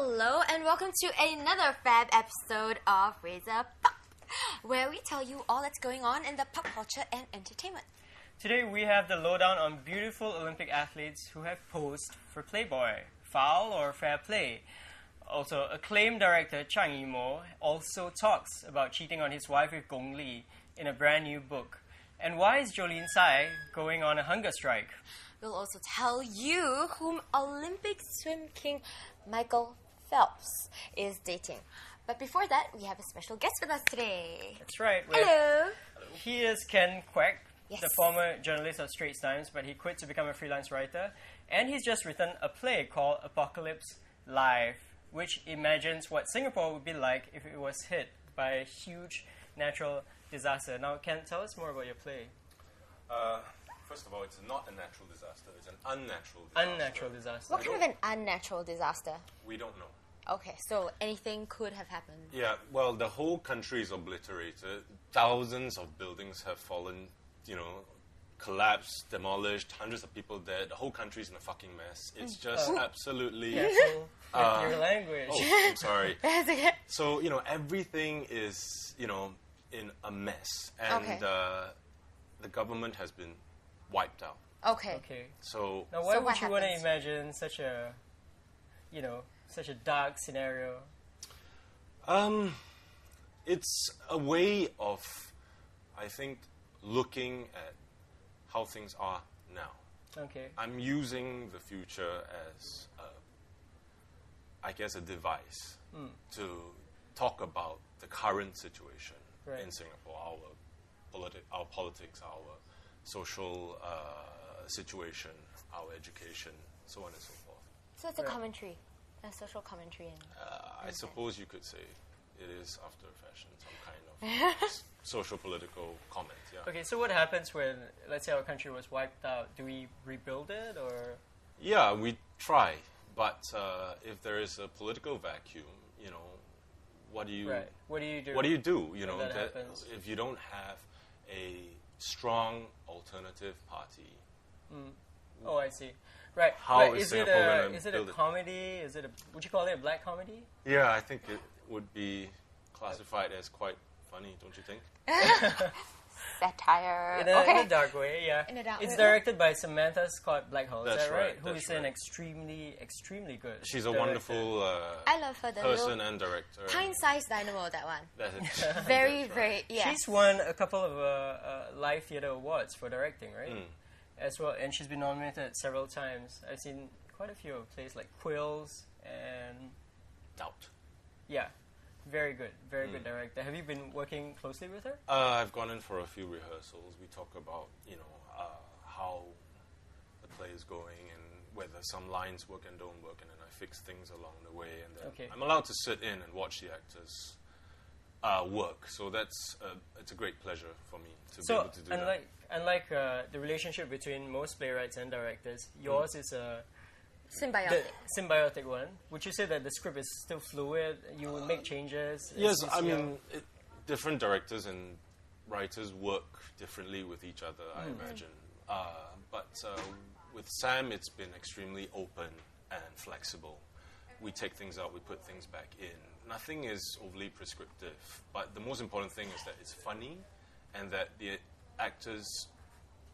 Hello and welcome to another fab episode of Razor Pop, where we tell you all that's going on in the pop culture and entertainment. Today we have the lowdown on beautiful Olympic athletes who have posed for Playboy. Foul or fair play? Also, acclaimed director Zhang Yimou also talks about cheating on his wife with Gong Li in a brand new book. And why is Jolene Tsai going on a hunger strike? We'll also tell you whom Olympic swim king Michael Phelps is dating. But before that, we have a special guest with us today. That's right. Hello. He is Ken Kwek, Yes. the former journalist of Straits Times, but he quit to become a freelance writer. And he's just written a play called Apocalypse Live, which imagines what Singapore would be like if it was hit by a huge natural disaster. Now, Ken, tell us more about your play. First of all, it's not a natural disaster. It's an unnatural disaster. Unnatural disaster. What kind of an unnatural disaster? We don't know. Okay, so anything could have happened. Yeah, well, the whole country is obliterated. Thousands of buildings have fallen, collapsed, demolished, hundreds of people dead. The whole country's in a fucking mess. It's just absolutely... Careful with your language. Oh, I'm sorry. That's okay. So, everything is, in a mess. And Okay. the government has been wiped out. Okay. Okay. So, Now, why So would what you want to happens? imagine such a, such a dark scenario? it's a way of, I think, looking at how things are now. Okay. I'm using the future as, I guess, a device to talk about the current situation Right. in Singapore, our politics, our social situation, our education, so on and so forth. So it's a Right. commentary, a social commentary. I suppose you could say it is, after a fashion, some kind of social political comment. Yeah. Okay, so what happens when, let's say, our country was wiped out? Do we rebuild it, or...? Yeah, we try, but if there is a political vacuum, what do you Right. What do you do? what do you do? when that happens? If you don't have a strong alternative party, Oh, I see. Right. How but is is it Singapore a gonna is it a build it? comedy? Is it a would you call it a black comedy? yeah, I think it would be classified as quite funny, don't you think? Satire. In a Okay. dark way, yeah. In a dark it's way. directed by Samantha Scott Blackhall, is That's that right? right, Who that's is an right. extremely good She's a director. wonderful I love her. The person little and director. pint-sized dynamo, that one. That's it. Very, That's right. very, yeah. She's won a couple of live theatre awards for directing, right? As well, and she's been nominated several times. I've seen quite a few of plays like Quills and Doubt. yeah, very good director. Have you been working closely with her? I've gone in for a few rehearsals. We talk about, how the play is going and whether some lines work and don't work, and then I fix things along the way. And then Okay. I'm allowed to sit in and watch the actors work. So it's a great pleasure for me to be able to do that. Unlike the relationship between most playwrights and directors, yours is a the Symbiotic. symbiotic one. Would you say that the script is still fluid? You will make changes? Yes, as you I see mean, different directors and writers work differently with each other, I imagine. But with Sam, it's been extremely open and flexible. We take things out, we put things back in. Nothing is overly prescriptive, but the most important thing is that it's funny and that the actors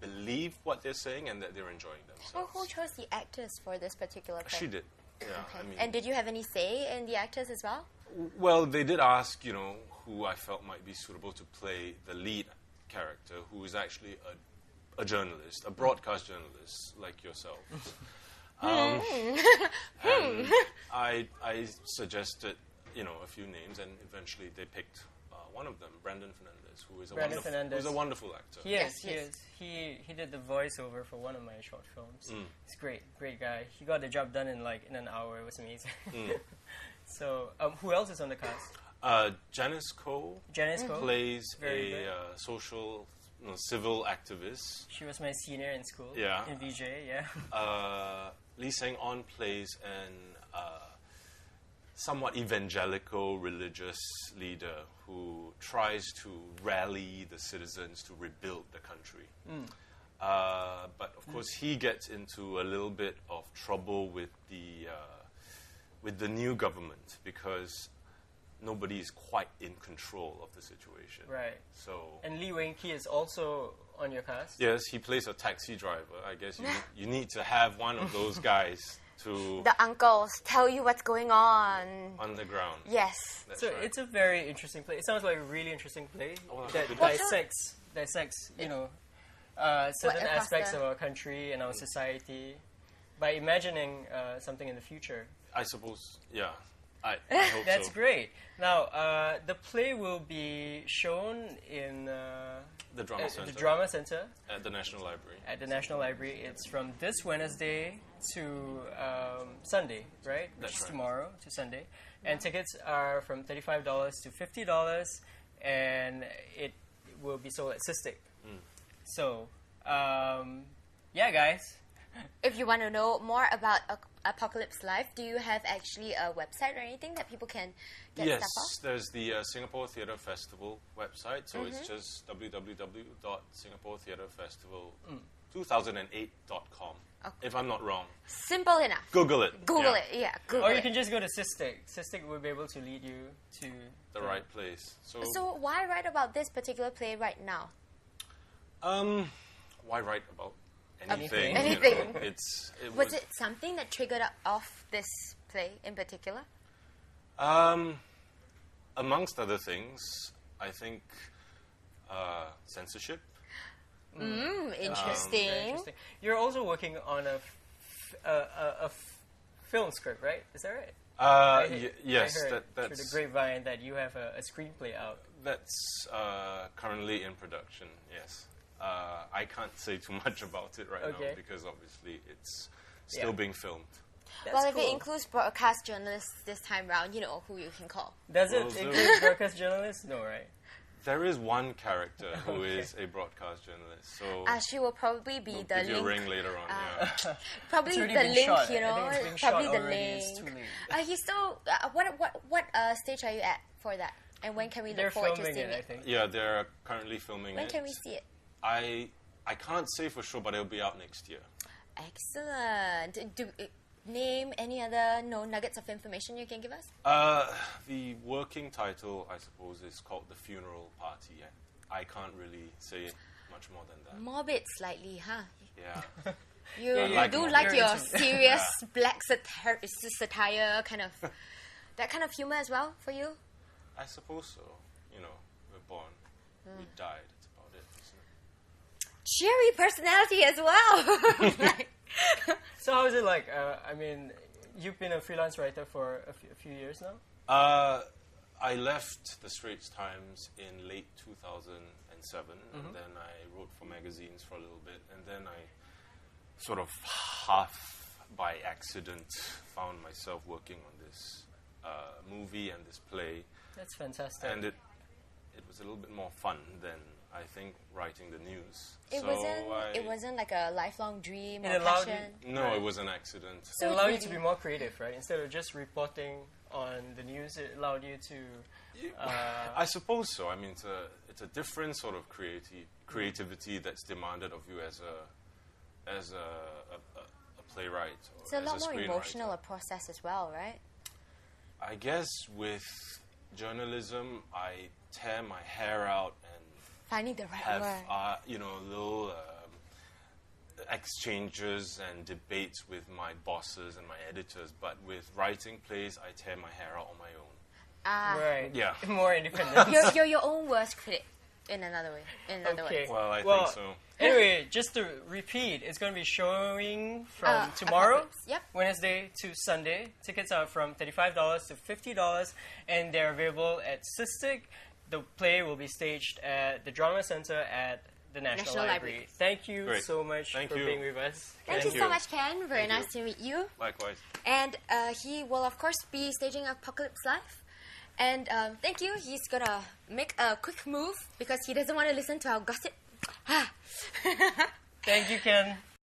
believe what they're saying and that they're enjoying themselves. Well, who chose the actors for this particular play? She did. Yeah, Okay. I mean, And did you have any say in the actors as well? well, they did ask, who I felt might be suitable to play the lead character, who is actually a journalist, a broadcast journalist like yourself. And I suggested, a few names, and eventually they picked one of them, Brandon Fernandez, who is who's a wonderful actor. He is. Yes, He yes. is. He did the voiceover for one of my short films. He's great guy. He got the job done in an hour. It was amazing. So, who else is on the cast? Janice Koh Janice Koh. plays Very a good. social, civil activist. She was my senior in school. Yeah. In VJ, yeah. Lee Seng-on plays an somewhat evangelical religious leader who tries to rally the citizens to rebuild the country. But of course, he gets into a little bit of trouble with with the new government, because nobody is quite in control of the situation. Right. So And Lee Wing-kee is also on your cast? yes, he plays a taxi driver. I guess you need to have one of those guys to The uncles tell you what's going on. underground. Yes. That's So right. it's a very interesting play. It sounds like a really interesting play Oh, that good. dissects, you know, certain across aspects the- of our country and our society by imagining something in the future. I suppose, yeah. I hope That's so. great. Now, the play will be shown in The Drama Center. the Drama Center At the National Library. at the National Library. It's from this Wednesday to Sunday, right? Which That's is right. tomorrow to Sunday. And tickets are from $35 to $50, and it will be sold at Cystic. So, yeah, guys. If you want to know more about Apocalypse Life, do you have actually a website or anything that people can get Yes, stuff off? there's the Singapore Theatre Festival website, so Mm-hmm. it's just www.singaporetheatrefestival2008.com, if I'm not wrong. Simple enough. Google it. Google Yeah, it, yeah. Google Or you it. can just go to Cystic. Cystic will be able to lead you to The right place. So, So why write about this particular play right now? why write about anything? Anything. You know? It Was it something that triggered off this play in particular? amongst other things, I think censorship. Interesting. Very interesting. You're also working on a film script, right? Is that right? Yes, I heard through that's the grapevine that you have a screenplay out. that's currently in production. Yes, I can't say too much about it right Okay. now because obviously it's still Yeah. being filmed. That's Well, if cool. it includes broadcast journalists this time round, you know who you can call. Does it Will do. include broadcast journalists? No, right? There is one character who Okay. is a broadcast journalist, so She will probably be we'll the give you a link. ring later on. Yeah. Probably It's already the been link, shot. you I know. think it's been Probably shot the already. link. It's too late. He's still. What stage are you at for that? And when can we They're look forward to filming seeing it, I it? think. Yeah, they're currently filming When it. can we see it? I can't say for sure, but it'll be out next year. Excellent. Name any other nuggets of information you can give us? The working title, I suppose, is called The Funeral Party. I can't really say much more than that. Morbid slightly, huh? Yeah. You, Yeah, you like do morbid. like your You're into- serious black satire kind of that kind of humor as well for you? I suppose so. You know, we're born, we died. That's about it, isn't it? Cheery personality as well. Like- So how is it like? I mean, you've been a freelance writer for a few years now. I left the Straits Times in late 2007, and then I wrote for magazines for a little bit, and then I sort of half by accident found myself working on this movie and this play, That's fantastic. and it was a little bit more fun than I think writing the news. It So wasn't. It wasn't like a lifelong dream It or allowed passion. No, it was an accident. It So allowed you really- to be more creative, right? Instead of just reporting on the news, it allowed you to. I suppose so. I mean, it's a different sort of creativity that's demanded of you as a playwright or It's a as lot a more screenwriter. emotional a process as well, right? I guess with journalism, I tear my hair out and Finding the right have word. little exchanges and debates with my bosses and my editors. But with writing plays, I tear my hair out on my own. Right. Yeah. More independent. You're your own worst critic. In another way. In another Okay. way. Well, I Well, think so. Anyway, just to repeat, it's going to be showing from tomorrow, Apocalypse, yep. Wednesday to Sunday. Tickets are from $35 to $50, and they're available at Cystic. The play will be staged at the Drama Center at the National National Library. Library. Thank you Great. so much Thank for you. being with us. Thank Thank you so you. much, Ken. Very Thank nice you. to meet you. Likewise. And he will, of course, be staging Apocalypse Life. And thank you. He's gonna make a quick move because he doesn't want to listen to our gossip. Thank you, Ken.